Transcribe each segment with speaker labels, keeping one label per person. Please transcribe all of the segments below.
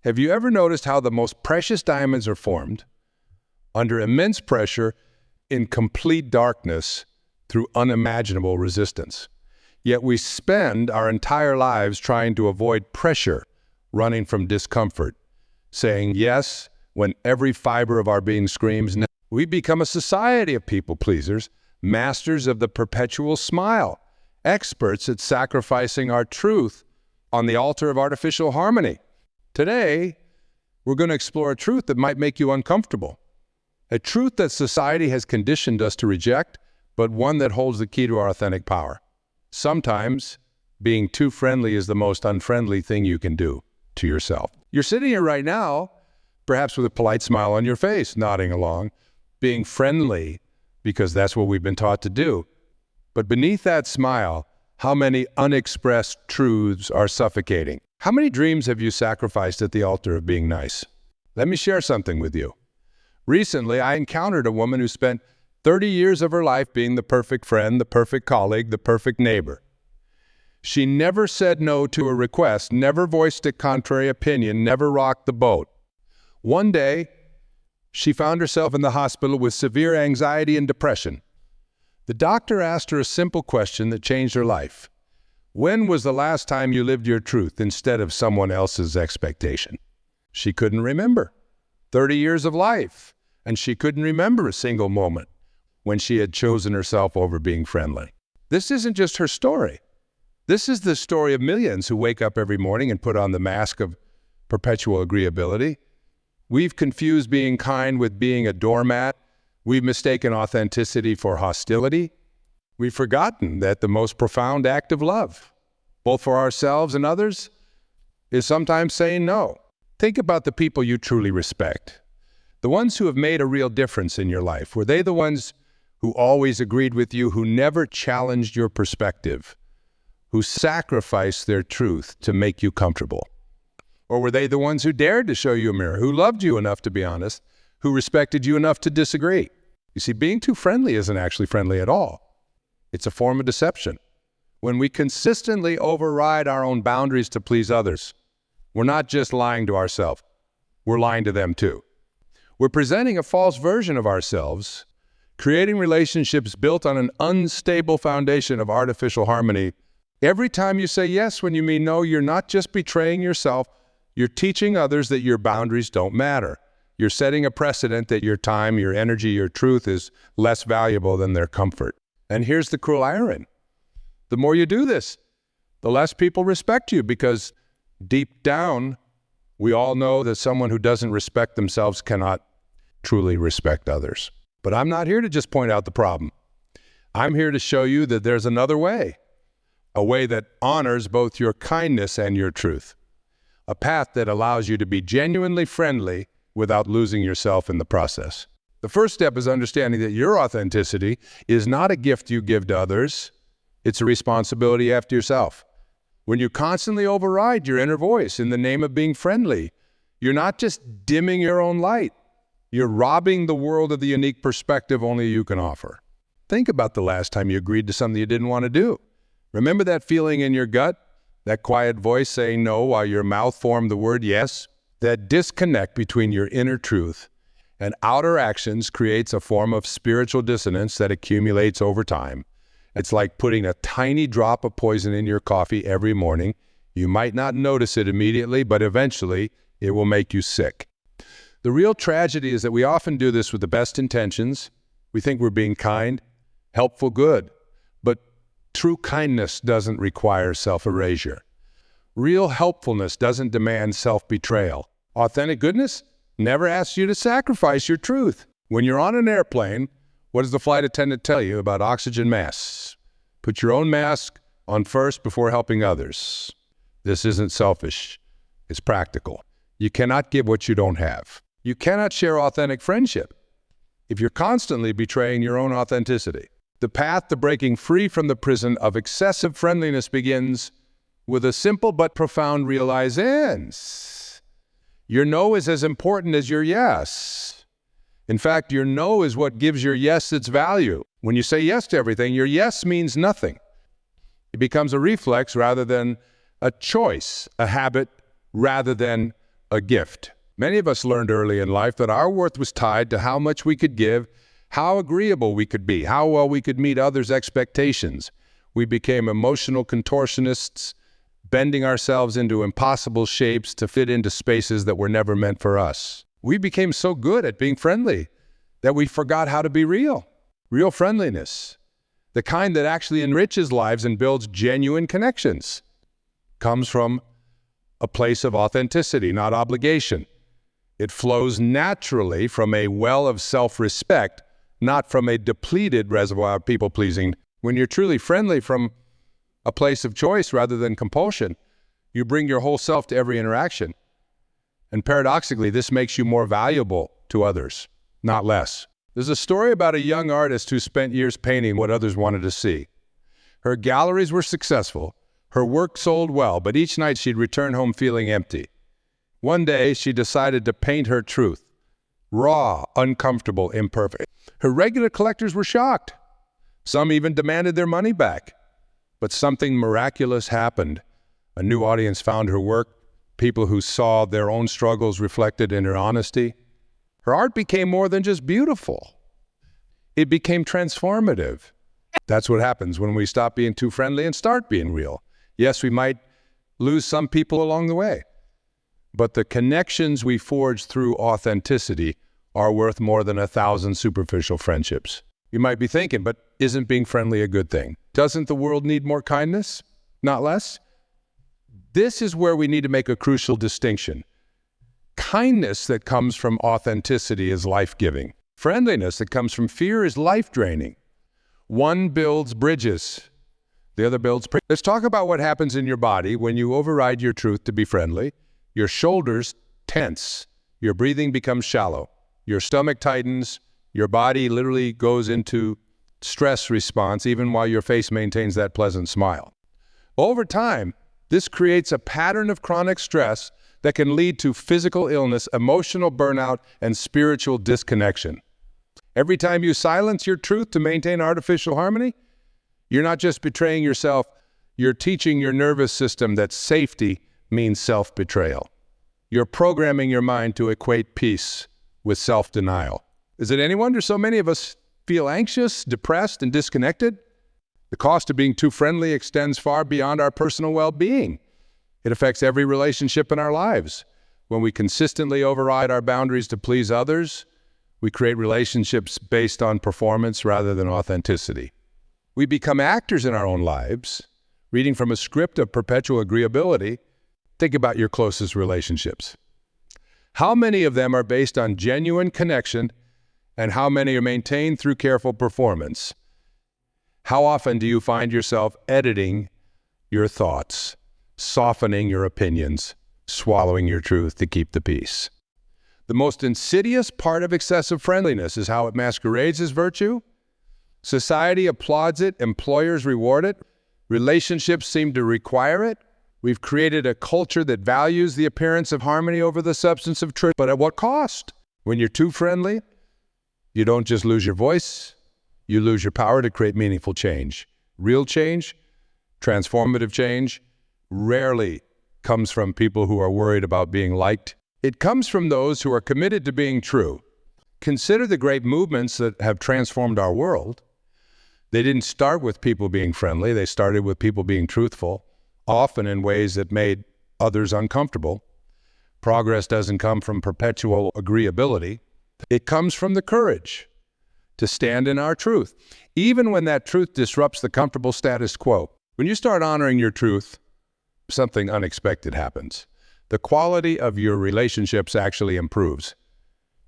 Speaker 1: Have you ever noticed how the most precious diamonds are formed under immense pressure in complete darkness through unimaginable resistance? Yet we spend our entire lives trying to avoid pressure, running from discomfort, saying yes when every fiber of our being screams no. We become a society of people pleasers, masters of the perpetual smile, experts at sacrificing our truth on the altar of artificial harmony. Today, we're going to explore a truth that might make you uncomfortable, a truth that society has conditioned us to reject, but one that holds the key to our authentic power. Sometimes, being too friendly is the most unfriendly thing you can do to yourself. You're sitting here right now, perhaps with a polite smile on your face, nodding along, being friendly because that's what we've been taught to do. But beneath that smile, how many unexpressed truths are suffocating? How many dreams have you sacrificed at the altar of being nice? Let me share something with you. Recently, I encountered a woman who spent 30 years of her life being the perfect friend, the perfect colleague, the perfect neighbor. She never said no to a request, never voiced a contrary opinion, never rocked the boat. One day, she found herself in the hospital with severe anxiety and depression. The doctor asked her a simple question that changed her life. When was the last time you lived your truth instead of someone else's expectation? She couldn't remember. 30 years of life, and she couldn't remember a single moment when she had chosen herself over being friendly. This isn't just her story. This is the story of millions who wake up every morning and put on the mask of perpetual agreeability. We've confused being kind with being a doormat. We've mistaken authenticity for hostility. We've forgotten that the most profound act of love, both for ourselves and others, is sometimes saying no. Think about the people you truly respect. The ones who have made a real difference in your life. Were they the ones who always agreed with you, who never challenged your perspective, who sacrificed their truth to make you comfortable? Or were they the ones who dared to show you a mirror, who loved you enough to be honest, who respected you enough to disagree? You see, being too friendly isn't actually friendly at all. It's a form of deception. When we consistently override our own boundaries to please others, we're not just lying to ourselves, we're lying to them too. We're presenting a false version of ourselves, creating relationships built on an unstable foundation of artificial harmony. Every time you say yes when you mean no, you're not just betraying yourself, you're teaching others that your boundaries don't matter. You're setting a precedent that your time, your energy, your truth is less valuable than their comfort. And here's the cruel irony. The more you do this, the less people respect you, because deep down, we all know that someone who doesn't respect themselves cannot truly respect others. But I'm not here to just point out the problem. I'm here to show you that there's another way, a way that honors both your kindness and your truth, a path that allows you to be genuinely friendly without losing yourself in the process. The first step is understanding that your authenticity is not a gift you give to others, it's a responsibility you have to yourself. When you constantly override your inner voice in the name of being friendly, you're not just dimming your own light, you're robbing the world of the unique perspective only you can offer. Think about the last time you agreed to something you didn't want to do. Remember that feeling in your gut? That quiet voice saying no while your mouth formed the word yes? That disconnect between your inner truth and outer actions creates a form of spiritual dissonance that accumulates over time. It's like putting a tiny drop of poison in your coffee every morning. You might not notice it immediately, but eventually it will make you sick. The real tragedy is that we often do this with the best intentions. We think we're being kind, helpful, good, but true kindness doesn't require self-erasure. Real helpfulness doesn't demand self-betrayal. Authentic goodness never asks you to sacrifice your truth. When you're on an airplane, what does the flight attendant tell you about oxygen masks? Put your own mask on first before helping others. This isn't selfish. It's practical. You cannot give what you don't have. You cannot share authentic friendship if you're constantly betraying your own authenticity. The path to breaking free from the prison of excessive friendliness begins with a simple but profound realization. Your no is as important as your yes. In fact, your no is what gives your yes its value. When you say yes to everything, your yes means nothing. It becomes a reflex rather than a choice, a habit rather than a gift. Many of us learned early in life that our worth was tied to how much we could give, how agreeable we could be, how well we could meet others' expectations. We became emotional contortionists, bending ourselves into impossible shapes to fit into spaces that were never meant for us. We became so good at being friendly that we forgot how to be real. Real friendliness, the kind that actually enriches lives and builds genuine connections, comes from a place of authenticity, not obligation. It flows naturally from a well of self-respect, not from a depleted reservoir of people-pleasing. When you're truly friendly from a place of choice rather than compulsion, you bring your whole self to every interaction. And paradoxically, this makes you more valuable to others, not less. There's a story about a young artist who spent years painting what others wanted to see. Her galleries were successful, her work sold well, but each night she'd return home feeling empty. One day, she decided to paint her truth. Raw, uncomfortable, imperfect. Her regular collectors were shocked. Some even demanded their money back. But something miraculous happened. A new audience found her work, people who saw their own struggles reflected in her honesty. Her art became more than just beautiful. It became transformative. That's what happens when we stop being too friendly and start being real. Yes, we might lose some people along the way, but the connections we forge through authenticity are worth more than 1,000 superficial friendships. You might be thinking, but isn't being friendly a good thing? Doesn't the world need more kindness, not less? This is where we need to make a crucial distinction. Kindness that comes from authenticity is life-giving. Friendliness that comes from fear is life-draining. One builds bridges, the other builds bridges. Let's talk about what happens in your body when you override your truth to be friendly. Your shoulders tense, your breathing becomes shallow, your stomach tightens, your body literally goes into stress response even while your face maintains that pleasant smile. Over time, this creates a pattern of chronic stress that can lead to physical illness, emotional burnout, and spiritual disconnection. Every time you silence your truth to maintain artificial harmony, you're not just betraying yourself, you're teaching your nervous system that safety means self-betrayal. You're programming your mind to equate peace with self-denial. Is it any wonder so many of us feel anxious, depressed, and disconnected? The cost of being too friendly extends far beyond our personal well-being. It affects every relationship in our lives. When we consistently override our boundaries to please others, we create relationships based on performance rather than authenticity. We become actors in our own lives, reading from a script of perpetual agreeability. Think about your closest relationships. How many of them are based on genuine connection, and how many are maintained through careful performance? How often do you find yourself editing your thoughts, softening your opinions, swallowing your truth to keep the peace? The most insidious part of excessive friendliness is how it masquerades as virtue. Society applauds it, employers reward it, relationships seem to require it. We've created a culture that values the appearance of harmony over the substance of truth, but at what cost? When you're too friendly, you don't just lose your voice, you lose your power to create meaningful change. Real change, transformative change, rarely comes from people who are worried about being liked. It comes from those who are committed to being true. Consider the great movements that have transformed our world. They didn't start with people being friendly, they started with people being truthful, often in ways that made others uncomfortable. Progress doesn't come from perpetual agreeability. It comes from the courage to stand in our truth, even when that truth disrupts the comfortable status quo. When you start honoring your truth, something unexpected happens. The quality of your relationships actually improves.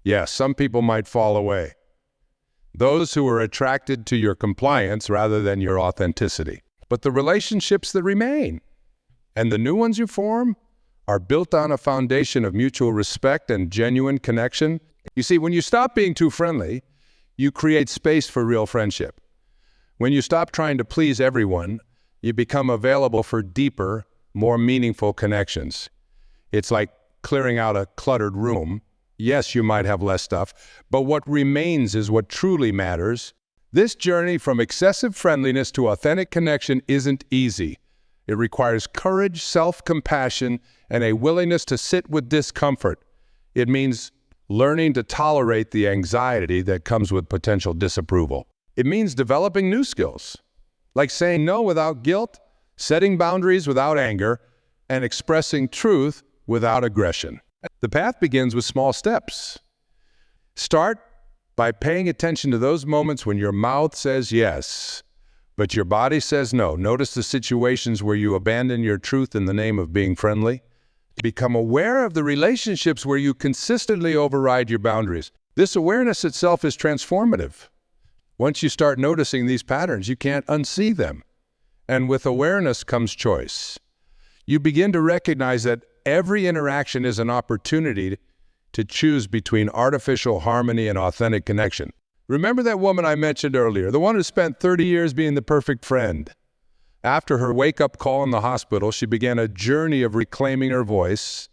Speaker 1: Yes, some people might fall away. Those who are attracted to your compliance rather than your authenticity. But the relationships that remain and the new ones you form are built on a foundation of mutual respect and genuine connection. You see, when you stop being too friendly, you create space for real friendship. When you stop trying to please everyone, you become available for deeper, more meaningful connections. It's like clearing out a cluttered room. Yes, you might have less stuff, but what remains is what truly matters. This journey from excessive friendliness to authentic connection isn't easy, It requires courage, self-compassion, and a willingness to sit with discomfort. It means learning to tolerate the anxiety that comes with potential disapproval. It means developing new skills, like saying no without guilt, setting boundaries without anger, and expressing truth without aggression. The path begins with small steps. Start by paying attention to those moments when your mouth says yes, but your body says no. Notice the situations where you abandon your truth in the name of being friendly. Become aware of the relationships where you consistently override your boundaries. This awareness itself is transformative. Once you start noticing these patterns, you can't unsee them. And with awareness comes choice. You begin to recognize that every interaction is an opportunity to choose between artificial harmony and authentic connection. Remember that woman I mentioned earlier, the one who spent 30 years being the perfect friend? After her wake-up call in the hospital, she began a journey of reclaiming her voice.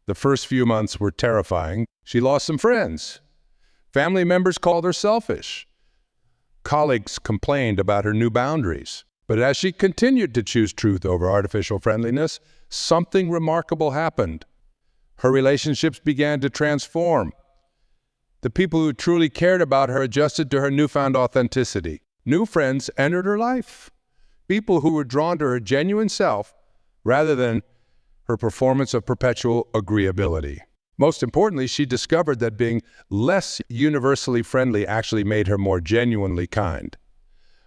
Speaker 1: The first few months were terrifying. She lost some friends. Family members called her selfish. Colleagues complained about her new boundaries. But as she continued to choose truth over artificial friendliness, something remarkable happened. Her relationships began to transform. The people who truly cared about her adjusted to her newfound authenticity. New friends entered her life. People who were drawn to her genuine self rather than her performance of perpetual agreeability. Most importantly, she discovered that being less universally friendly actually made her more genuinely kind.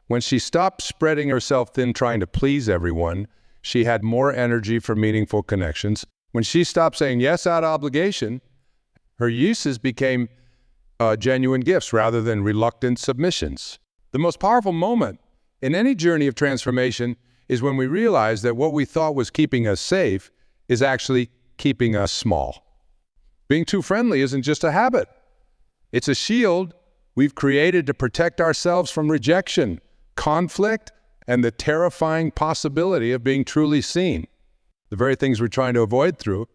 Speaker 1: When she stopped spreading herself thin trying to please everyone, she had more energy for meaningful connections. When she stopped saying yes out of obligation, her uses became genuine gifts rather than reluctant submissions. The most powerful moment in any journey of transformation is when we realize that what we thought was keeping us safe is actually keeping us small. Being too friendly isn't just a habit. It's a shield we've created to protect ourselves from rejection, conflict, and the terrifying possibility of being truly seen. The very things we're trying to avoid through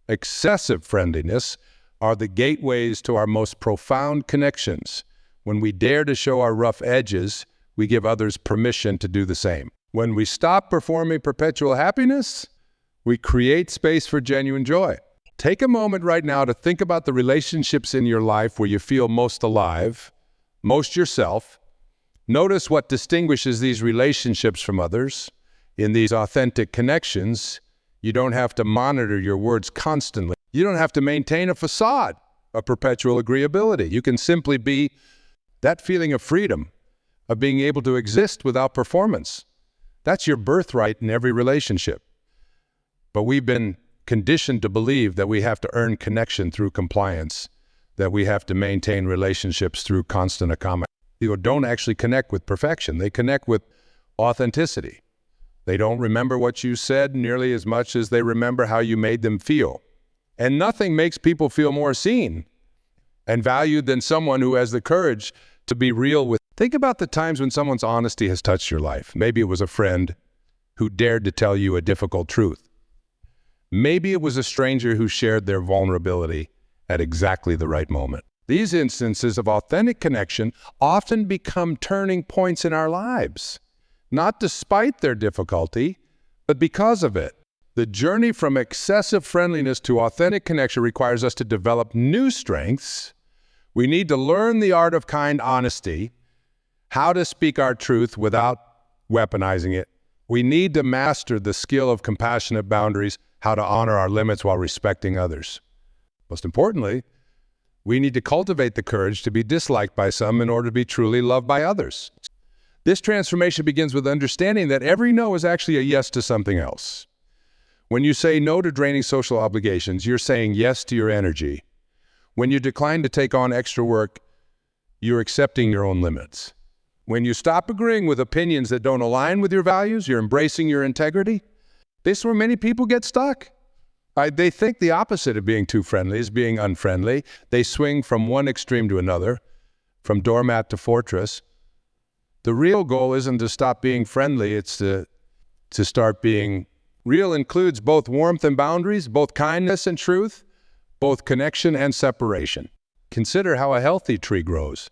Speaker 1: excessive friendliness are the gateways to our most profound connections. When we dare to show our rough edges, we give others permission to do the same. When we stop performing perpetual happiness, we create space for genuine joy. Take a moment right now to think about the relationships in your life where you feel most alive, most yourself. Notice what distinguishes these relationships from others. In these authentic connections, you don't have to monitor your words constantly. You don't have to maintain a facade of perpetual agreeability. You can simply be that feeling of freedom, of being able to exist without performance. That's your birthright in every relationship. But we've been conditioned to believe that we have to earn connection through compliance, that we have to maintain relationships through constant accommodation. People don't actually connect with perfection. They connect with authenticity. They don't remember what you said nearly as much as they remember how you made them feel. And nothing makes people feel more seen and valued than someone who has the courage to be real with. Think about the times when someone's honesty has touched your life. Maybe it was a friend who dared to tell you a difficult truth. Maybe it was a stranger who shared their vulnerability at exactly the right moment. These instances of authentic connection often become turning points in our lives, not despite their difficulty, but because of it. The journey from excessive friendliness to authentic connection requires us to develop new strengths. We need to learn the art of kind honesty, how to speak our truth without weaponizing it. We need to master the skill of compassionate boundaries, how to honor our limits while respecting others. Most importantly, we need to cultivate the courage to be disliked by some in order to be truly loved by others. This transformation begins with understanding that every no is actually a yes to something else. When you say no to draining social obligations, you're saying yes to your energy. When you decline to take on extra work, you're accepting your own limits. When you stop agreeing with opinions that don't align with your values, you're embracing your integrity. This is where many people get stuck. They think the opposite of being too friendly is being unfriendly. They swing from one extreme to another, from doormat to fortress. The real goal isn't to stop being friendly, it's to start being real. Includes both warmth and boundaries, both kindness and truth, both connection and separation. Consider how a healthy tree grows.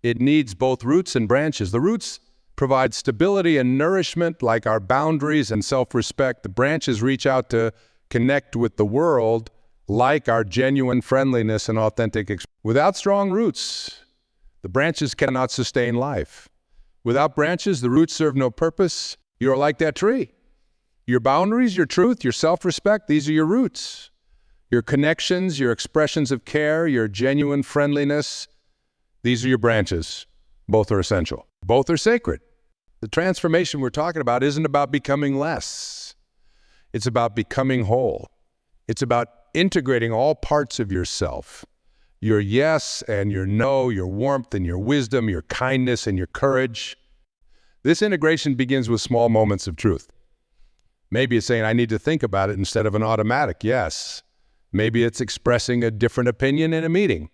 Speaker 1: It needs both roots and branches. The roots provide stability and nourishment like our boundaries and self-respect. The branches reach out to connect with the world like our genuine friendliness and authentic experience. Without strong roots, the branches cannot sustain life. Without branches, the roots serve no purpose. You're like that tree. Your boundaries, your truth, your self-respect, these are your roots. Your connections, your expressions of care, your genuine friendliness, these are your branches. Both are essential. Both are sacred. The transformation we're talking about isn't about becoming less. It's about becoming whole. It's about integrating all parts of yourself. Your yes and your no, your warmth and your wisdom, your kindness and your courage. This integration begins with small moments of truth. Maybe it's saying, I need to think about it instead of an automatic yes. Maybe it's expressing a different opinion in a meeting.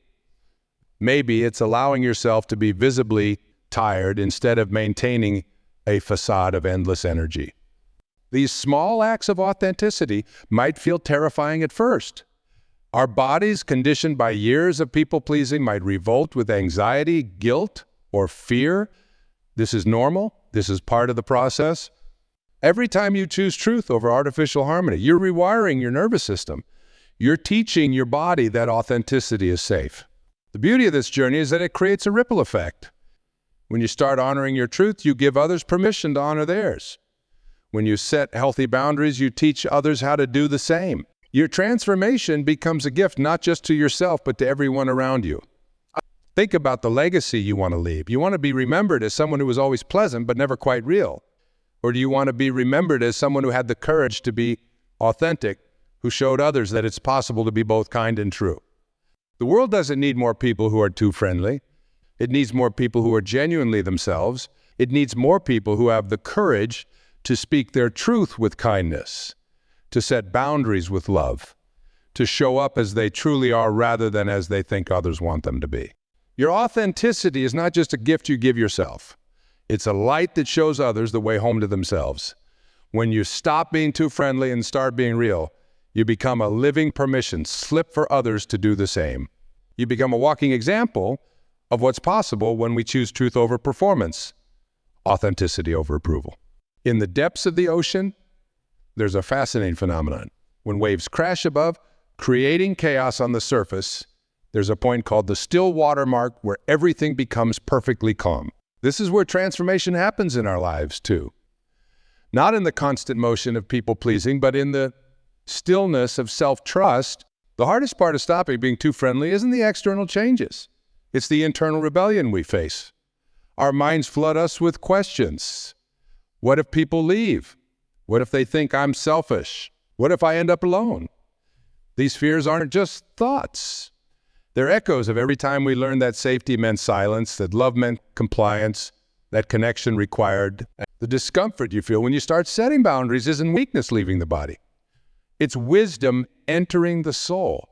Speaker 1: Maybe it's allowing yourself to be visibly tired instead of maintaining a facade of endless energy. These small acts of authenticity might feel terrifying at first. Our bodies, conditioned by years of people-pleasing, might revolt with anxiety, guilt, or fear. This is normal. This is part of the process. Every time you choose truth over artificial harmony, you're rewiring your nervous system. You're teaching your body that authenticity is safe. The beauty of this journey is that it creates a ripple effect. When you start honoring your truth, you give others permission to honor theirs. When you set healthy boundaries, you teach others how to do the same. Your transformation becomes a gift not just to yourself, but to everyone around you. Think about the legacy you want to leave. You want to be remembered as someone who was always pleasant, but never quite real. Or do you want to be remembered as someone who had the courage to be authentic, who showed others that it's possible to be both kind and true? The world doesn't need more people who are too friendly. It needs more people who are genuinely themselves. It needs more people who have the courage to speak their truth with kindness, to set boundaries with love, to show up as they truly are rather than as they think others want them to be. Your authenticity is not just a gift you give yourself. It's a light that shows others the way home to themselves. When you stop being too friendly and start being real, you become a living permission slip for others to do the same. You become a walking example of what's possible when we choose truth over performance, authenticity over approval. In the depths of the ocean, there's a fascinating phenomenon. When waves crash above, creating chaos on the surface, there's a point called the still water mark where everything becomes perfectly calm. This is where transformation happens in our lives too. Not in the constant motion of people-pleasing, but in the stillness of self-trust. The hardest part of stopping being too friendly isn't the external changes. It's the internal rebellion we face. Our minds flood us with questions. What if people leave? What if they think I'm selfish? What if I end up alone? These fears aren't just thoughts. They're echoes of every time we learned that safety meant silence, that love meant compliance, that connection required. The discomfort you feel when you start setting boundaries isn't weakness leaving the body. It's wisdom entering the soul.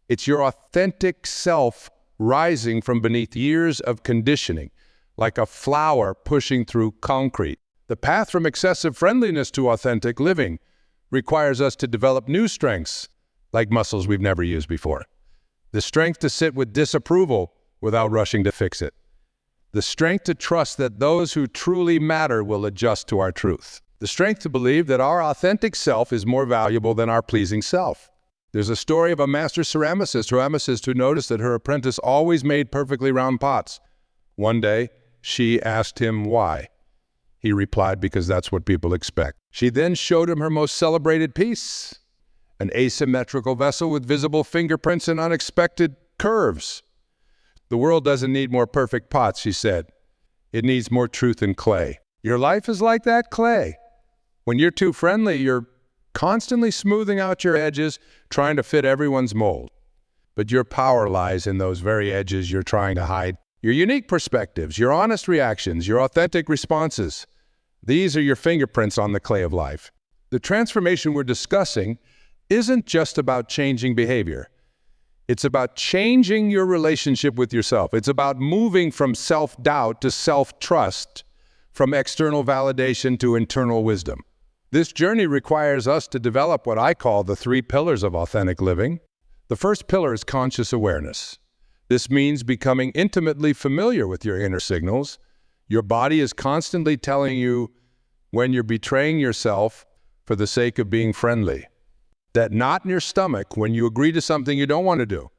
Speaker 1: It's your authentic self rising from beneath years of conditioning, like a flower pushing through concrete. The path from excessive friendliness to authentic living requires us to develop new strengths, like muscles we've never used before. The strength to sit with disapproval without rushing to fix it. The strength to trust that those who truly matter will adjust to our truth. The strength to believe that our authentic self is more valuable than our pleasing self. There's a story of a master ceramicist who noticed that her apprentice always made perfectly round pots. One day, she asked him why. He replied, because that's what people expect. She then showed him her most celebrated piece, an asymmetrical vessel with visible fingerprints and unexpected curves. The world doesn't need more perfect pots, she said. It needs more truth in clay. Your life is like that clay. When you're too friendly, you're constantly smoothing out your edges, trying to fit everyone's mold. But your power lies in those very edges you're trying to hide. Your unique perspectives, your honest reactions, your authentic responses. These are your fingerprints on the clay of life. The transformation we're discussing isn't just about changing behavior. It's about changing your relationship with yourself. It's about moving from self-doubt to self-trust, from external validation to internal wisdom. This journey requires us to develop what I call the 3 pillars of authentic living. The first pillar is conscious awareness. This means becoming intimately familiar with your inner signals, Your body is constantly telling you when you're betraying yourself for the sake of being friendly. That knot in your stomach when you agree to something you don't want to do,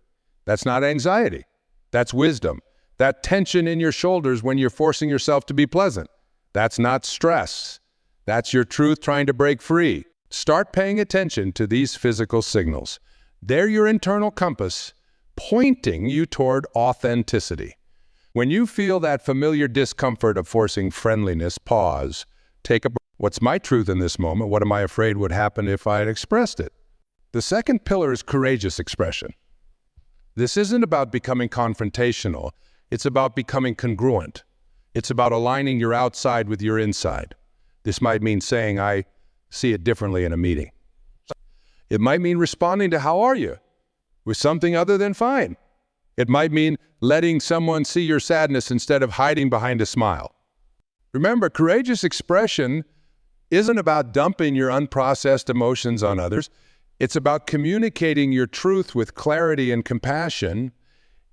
Speaker 1: that's not anxiety. That's wisdom. That tension in your shoulders when you're forcing yourself to be pleasant, that's not stress. That's your truth trying to break free. Start paying attention to these physical signals. They're your internal compass pointing you toward authenticity. When you feel that familiar discomfort of forcing friendliness, pause. Take a breath. What's my truth in this moment? What am I afraid would happen if I had expressed it? The second pillar is courageous expression. This isn't about becoming confrontational. It's about becoming congruent. It's about aligning your outside with your inside. This might mean saying, I see it differently in a meeting. It might mean responding to how are you with something other than fine. It might mean letting someone see your sadness instead of hiding behind a smile. Remember, courageous expression isn't about dumping your unprocessed emotions on others. It's about communicating your truth with clarity and compassion.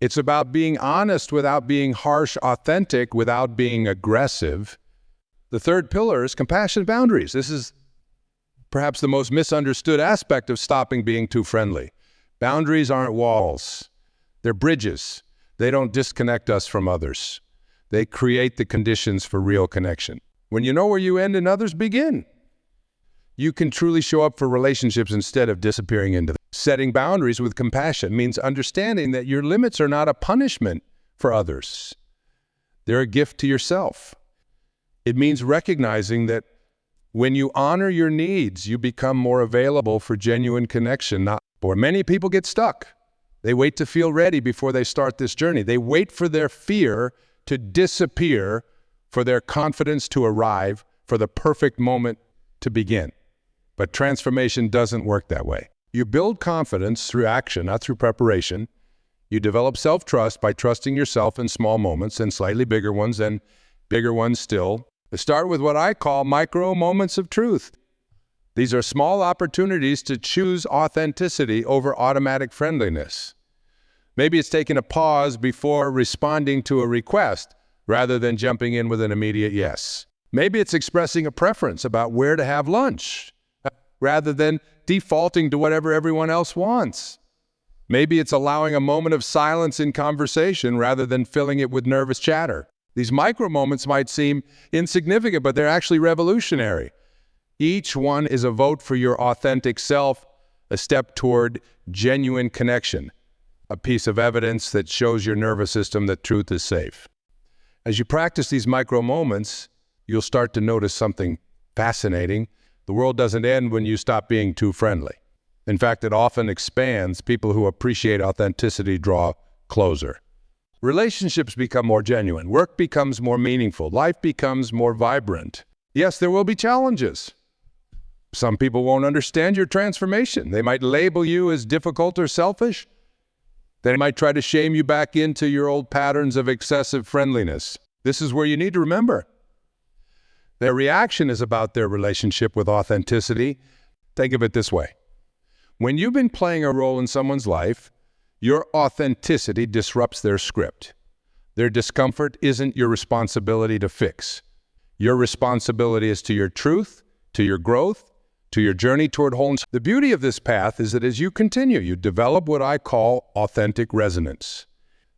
Speaker 1: It's about being honest without being harsh, authentic without being aggressive. The third pillar is compassionate boundaries. This is perhaps the most misunderstood aspect of stopping being too friendly. Boundaries aren't walls. They're bridges. They don't disconnect us from others. They create the conditions for real connection. When you know where you end and others begin, you can truly show up for relationships instead of disappearing into them. Setting boundaries with compassion means understanding that your limits are not a punishment for others. They're a gift to yourself. It means recognizing that when you honor your needs, you become more available for genuine connection. Or many people get stuck. They wait to feel ready before they start this journey. They wait for their fear to disappear, for their confidence to arrive, for the perfect moment to begin. But transformation doesn't work that way. You build confidence through action, not through preparation. You develop self-trust by trusting yourself in small moments and slightly bigger ones and bigger ones still. Start with what I call micro moments of truth. These are small opportunities to choose authenticity over automatic friendliness. Maybe it's taking a pause before responding to a request rather than jumping in with an immediate yes. Maybe it's expressing a preference about where to have lunch rather than defaulting to whatever everyone else wants. Maybe it's allowing a moment of silence in conversation rather than filling it with nervous chatter. These micro moments might seem insignificant, but they're actually revolutionary. Each one is a vote for your authentic self, a step toward genuine connection, a piece of evidence that shows your nervous system that truth is safe. As you practice these micro moments, you'll start to notice something fascinating. The world doesn't end when you stop being too friendly. In fact, it often expands. People who appreciate authenticity draw closer. Relationships become more genuine. Work becomes more meaningful. Life becomes more vibrant. Yes, there will be challenges. Some people won't understand your transformation. They might label you as difficult or selfish. They might try to shame you back into your old patterns of excessive friendliness. This is where you need to remember. Their reaction is about their relationship with authenticity. Think of it this way. When you've been playing a role in someone's life, your authenticity disrupts their script. Their discomfort isn't your responsibility to fix. Your responsibility is to your truth, to your growth, to your journey toward wholeness. The beauty of this path is that as you continue, you develop what I call authentic resonance.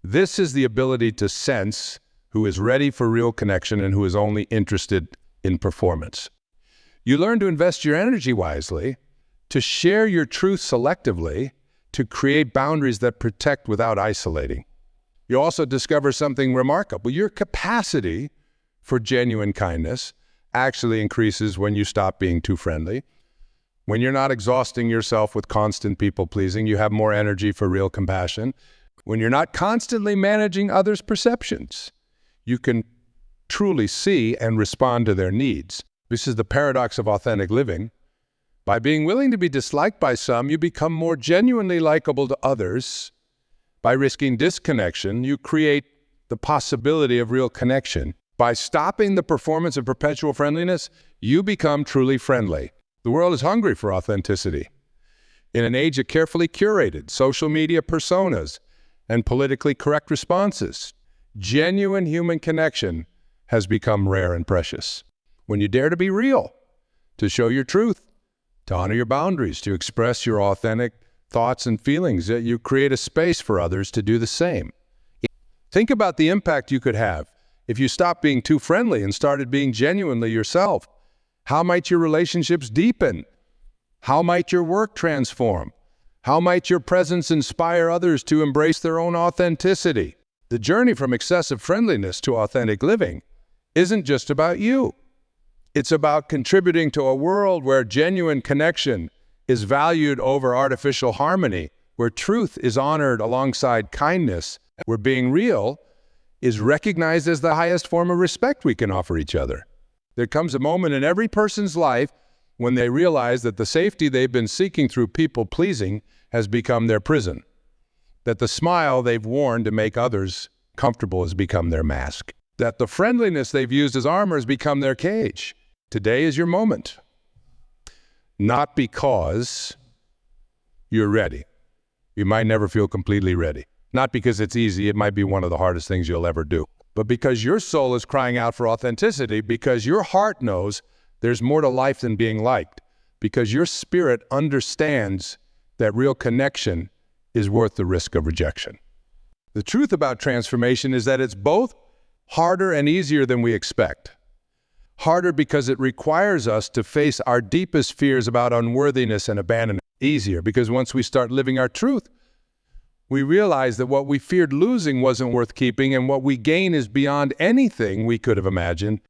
Speaker 1: This is the ability to sense who is ready for real connection and who is only interested in performance. You learn to invest your energy wisely, to share your truth selectively, to create boundaries that protect without isolating. You also discover something remarkable. Your capacity for genuine kindness actually increases when you stop being too friendly. When you're not exhausting yourself with constant people-pleasing, you have more energy for real compassion. When you're not constantly managing others' perceptions, you can truly see and respond to their needs. This is the paradox of authentic living. By being willing to be disliked by some, you become more genuinely likable to others. By risking disconnection, you create the possibility of real connection. By stopping the performance of perpetual friendliness, you become truly friendly. The world is hungry for authenticity. In an age of carefully curated social media personas and politically correct responses, genuine human connection has become rare and precious. When you dare to be real, to show your truth, to honor your boundaries, to express your authentic thoughts and feelings, you create a space for others to do the same. Think about the impact you could have if you stopped being too friendly and started being genuinely yourself. How might your relationships deepen? How might your work transform? How might your presence inspire others to embrace their own authenticity? The journey from excessive friendliness to authentic living isn't just about you. It's about contributing to a world where genuine connection is valued over artificial harmony, where truth is honored alongside kindness, where being real is recognized as the highest form of respect we can offer each other. There comes a moment in every person's life when they realize that the safety they've been seeking through people-pleasing has become their prison, that the smile they've worn to make others comfortable has become their mask, that the friendliness they've used as armor has become their cage. Today is your moment. Not because you're ready. You might never feel completely ready. Not because it's easy, it might be one of the hardest things you'll ever do, but because your soul is crying out for authenticity, because your heart knows there's more to life than being liked, because your spirit understands that real connection is worth the risk of rejection. The truth about transformation is that it's both harder and easier than we expect. Harder because it requires us to face our deepest fears about unworthiness and abandonment. Easier because once we start living our truth, we realize that what we feared losing wasn't worth keeping, and what we gain is beyond anything we could have imagined.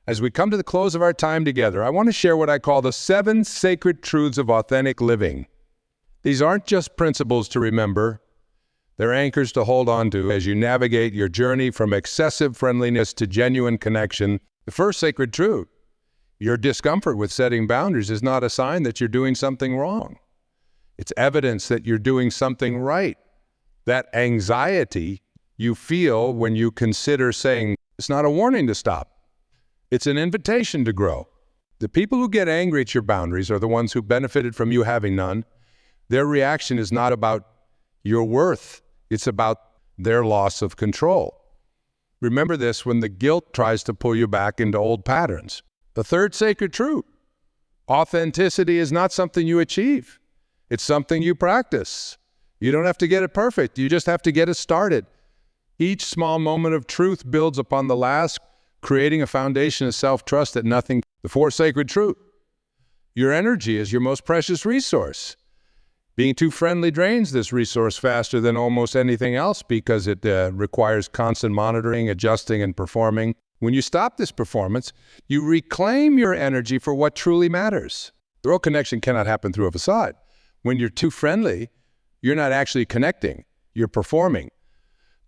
Speaker 1: As we come to the close of our time together, I want to share what I call the 7 sacred truths of authentic living. These aren't just principles to remember. They're anchors to hold on to as you navigate your journey from excessive friendliness to genuine connection. The first sacred truth: your discomfort with setting boundaries is not a sign that you're doing something wrong. It's evidence that you're doing something right. That anxiety you feel when you consider saying, it's not a warning to stop. It's an invitation to grow. The people who get angry at your boundaries are the ones who benefited from you having none. Their reaction is not about your worth. It's about their loss of control. Remember this when the guilt tries to pull you back into old patterns. The third sacred truth: authenticity is not something you achieve. It's something you practice. You don't have to get it perfect. You just have to get it started. Each small moment of truth builds upon the last, creating a foundation of self-trust that nothing. The fourth sacred truth: your energy is your most precious resource. Being too friendly drains this resource faster than almost anything else because it requires constant monitoring, adjusting, and performing. When you stop this performance, you reclaim your energy for what truly matters. The real connection cannot happen through a facade. When you're too friendly, you're not actually connecting, you're performing.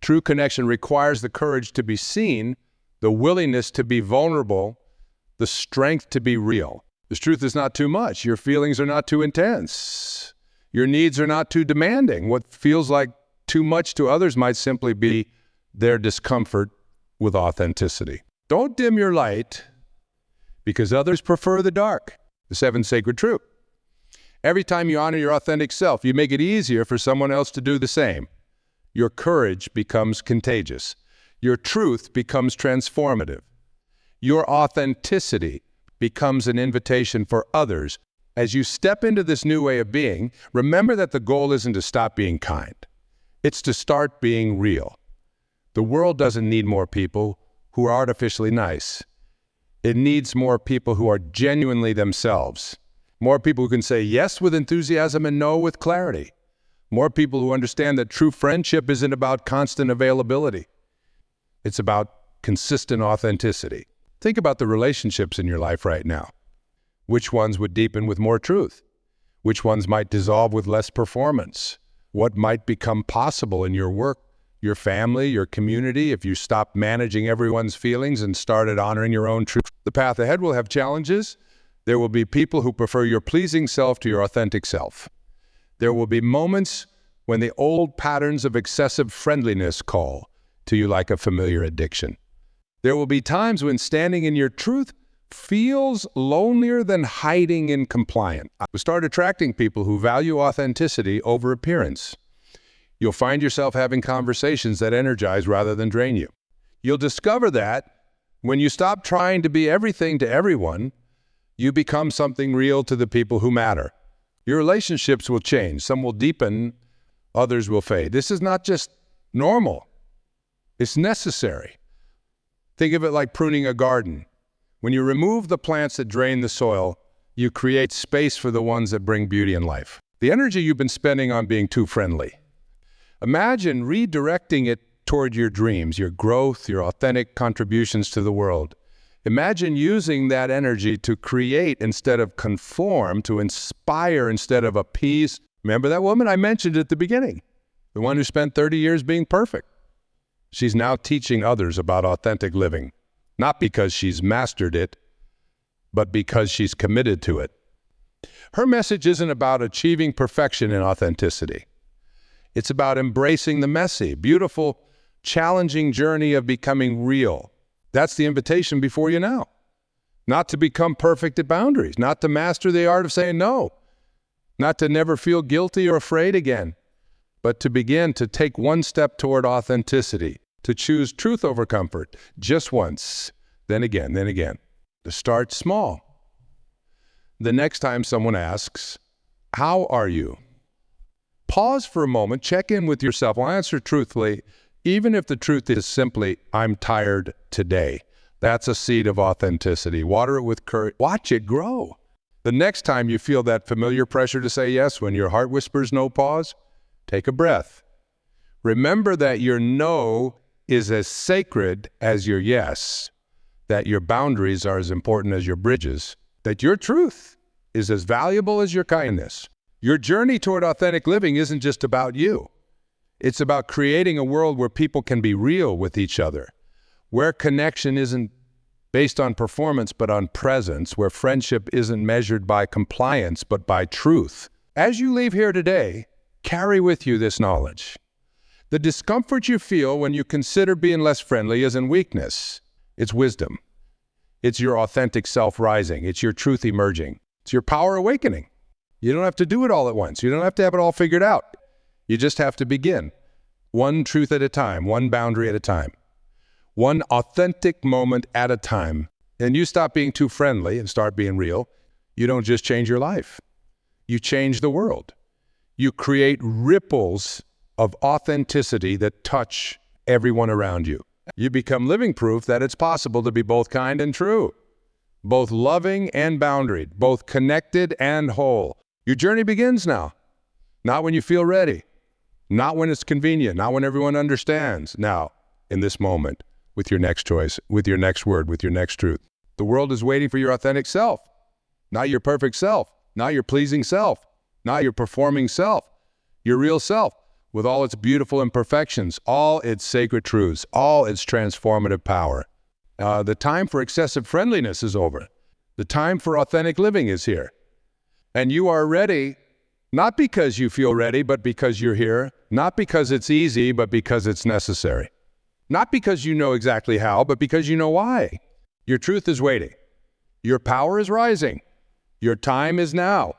Speaker 1: True connection requires the courage to be seen, the willingness to be vulnerable, the strength to be real. This truth is not too much. Your feelings are not too intense. Your needs are not too demanding. What feels like too much to others might simply be their discomfort with authenticity. Don't dim your light because others prefer the dark. The 7th sacred truth: every time you honor your authentic self, you make it easier for someone else to do the same. Your courage becomes contagious. Your truth becomes transformative. Your authenticity becomes an invitation for others. As you step into this new way of being, remember that the goal isn't to stop being kind. It's to start being real. The world doesn't need more people who are artificially nice. It needs more people who are genuinely themselves. More people who can say yes with enthusiasm and no with clarity. More people who understand that true friendship isn't about constant availability. It's about consistent authenticity. Think about the relationships in your life right now. Which ones would deepen with more truth? Which ones might dissolve with less performance? What might become possible in your work, your family, your community if you stopped managing everyone's feelings and started honoring your own truth? The path ahead will have challenges. There will be people who prefer your pleasing self to your authentic self. There will be moments when the old patterns of excessive friendliness call to you like a familiar addiction. There will be times when standing in your truth feels lonelier than hiding in compliance. Start attracting people who value authenticity over appearance. You'll find yourself having conversations that energize rather than drain you. You'll discover that When you stop trying to be everything to everyone, you become something real to the people who matter. Your relationships will change. Some will deepen, others will fade. This is not just normal. It's necessary. Think of it like pruning a garden. When you remove the plants that drain the soil, you create space for the ones that bring beauty and life. The energy you've been spending on being too friendly, imagine redirecting it toward your dreams, your growth, your authentic contributions to the world. Imagine using that energy to create instead of conform, to inspire instead of appease. Remember that woman I mentioned at the beginning, the one who spent 30 years being perfect? She's now teaching others about authentic living, not because she's mastered it, but because she's committed to it. Her message isn't about achieving perfection in authenticity. It's about embracing the messy, beautiful, challenging journey of becoming real. That's the invitation before you now. Not to become perfect at boundaries, not to master the art of saying no, not to never feel guilty or afraid again, but to begin to take one step toward authenticity, to choose truth over comfort, just once, then again, to start small. The next time someone asks, "How are you?" pause for a moment, check in with yourself. I'll answer truthfully, even if the truth is simply, "I'm tired today." That's a seed of authenticity. Water it with courage. Watch it grow. The next time you feel that familiar pressure to say yes when your heart whispers no, pause. Take a breath. Remember that your no is as sacred as your yes, that your boundaries are as important as your bridges, that your truth is as valuable as your kindness. Your journey toward authentic living isn't just about you. It's about creating a world where people can be real with each other, where connection isn't based on performance but on presence, where friendship isn't measured by compliance but by truth. As you leave here today, carry with you this knowledge. The discomfort you feel when you consider being less friendly isn't weakness. It's wisdom. It's your authentic self rising. It's your truth emerging. It's your power awakening. You don't have to do it all at once. You don't have to have it all figured out. You just have to begin. One truth at a time, one boundary at a time, one authentic moment at a time. And you stop being too friendly and start being real. You don't just change your life. You change the world. You create ripples of authenticity that touch everyone around you. You become living proof that it's possible to be both kind and true, both loving and boundaried, both connected and whole. Your journey begins now, not when you feel ready, not when it's convenient, not when everyone understands. Now, in this moment, with your next choice, with your next word, with your next truth. The world is waiting for your authentic self, not your perfect self, not your pleasing self, not your performing self, your real self, with all its beautiful imperfections, all its sacred truths, all its transformative power. The time for excessive friendliness is over. The time for authentic living is here. And you are ready, not because you feel ready, but because you're here, not because it's easy, but because it's necessary. Not because you know exactly how, but because you know why. Your truth is waiting. Your power is rising. Your time is now.